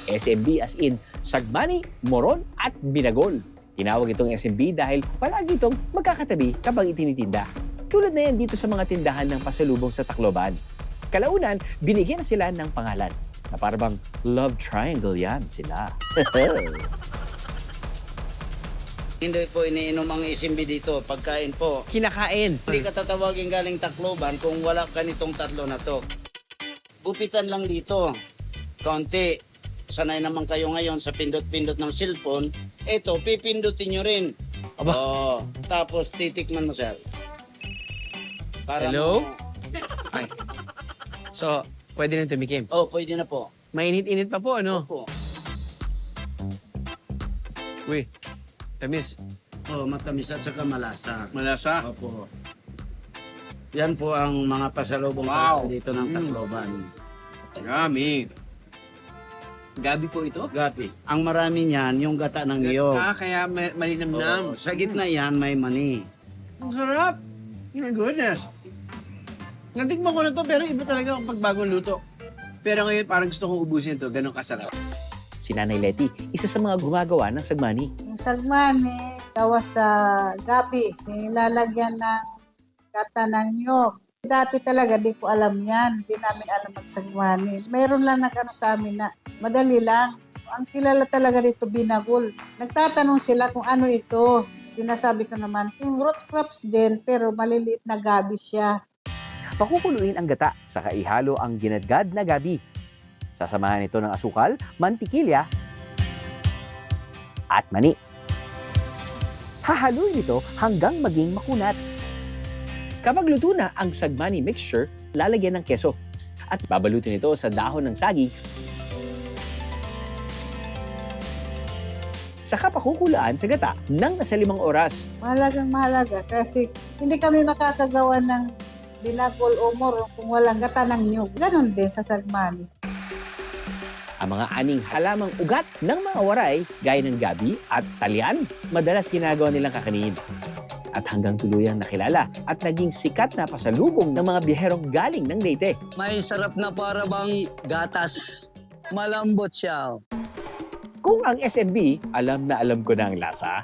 SMB as in Sagmani, Moron at Binagol. Tinawag itong SMB dahil palagi itong magkakatabi kapag itinitinda. Tulad na yan dito sa mga tindahan ng pasalubong sa Tacloban. Kalaunan, binigyan na sila ng pangalan na parang love triangle yan sila. Hindi po iniinom ang SMB dito. Pagkain po. Kinakain. Hindi ka tatawagin galing Tacloban kung wala ganitong tatlo na to. Gupitan lang dito. Konti. Sanay naman kayo ngayon sa pindot-pindot ng cellphone. Ito, pipindutin nyo rin. Aba. Oh, tapos titikman mo, sir. Para Hello? mo- Ay. So, pwede nang tumikim. Oh, pwede na po. Mainit-init pa po, ano? Opo. Uy, tamis. Oh, matamis at saka malasa. Malasa. Opo. Yan po ang mga pasalubong Wow. dito ng Tacloban. Yummy. Gabi po ito? Gapi. Ang marami niyan, yung gata ng niyog. Kaya malinamnam. Oo, sa gitna yan, may mani. Ang sarap! Oh my goodness! Natikman ko na to pero iba talaga ang pagbagong luto. Pero ngayon parang gusto kong ubusin to, ganun kasarap. Si Nanay Letty, isa sa mga gumagawa ng sagmani. Yung sagmani, gawa sa gabi, nilalagyan ng gata ng nyog. Dati talaga, di ko alam yan. Di namin alam magsagmani. Mayroon lang nag-ano sa amin na madali lang. Ang kilala talaga dito, binagol. Nagtatanong sila kung ano ito. Sinasabi ko naman, yung root crops din, pero maliliit na gabi siya. Pakukuluin ang gata, saka ihalo ang ginadgad na gabi. Sasamahan ito ng asukal, mantikilya, at mani. Hahaluin ito hanggang maging makunat. Kapag luto na ang sagmani mixture, lalagyan ng keso at babalutin ito sa dahon ng saging. Saka pakukulaan sa gata ng nasa 5 oras. Mahalagang mahalaga kasi hindi kami makakagawa ng binagol o moro kung walang gata ng nyog. Ganon din sa sagmani. Ang mga aning halamang ugat ng mga waray, gaya ng gabi at talyan, madalas ginagawa nilang kakanin. At hanggang tuluyang nakilala at naging sikat na pasalubong ng mga biherong galing ng Leyte. May sarap na para bang gatas. Malambot siya. Kung ang SMB, alam na alam ko na ang lasa,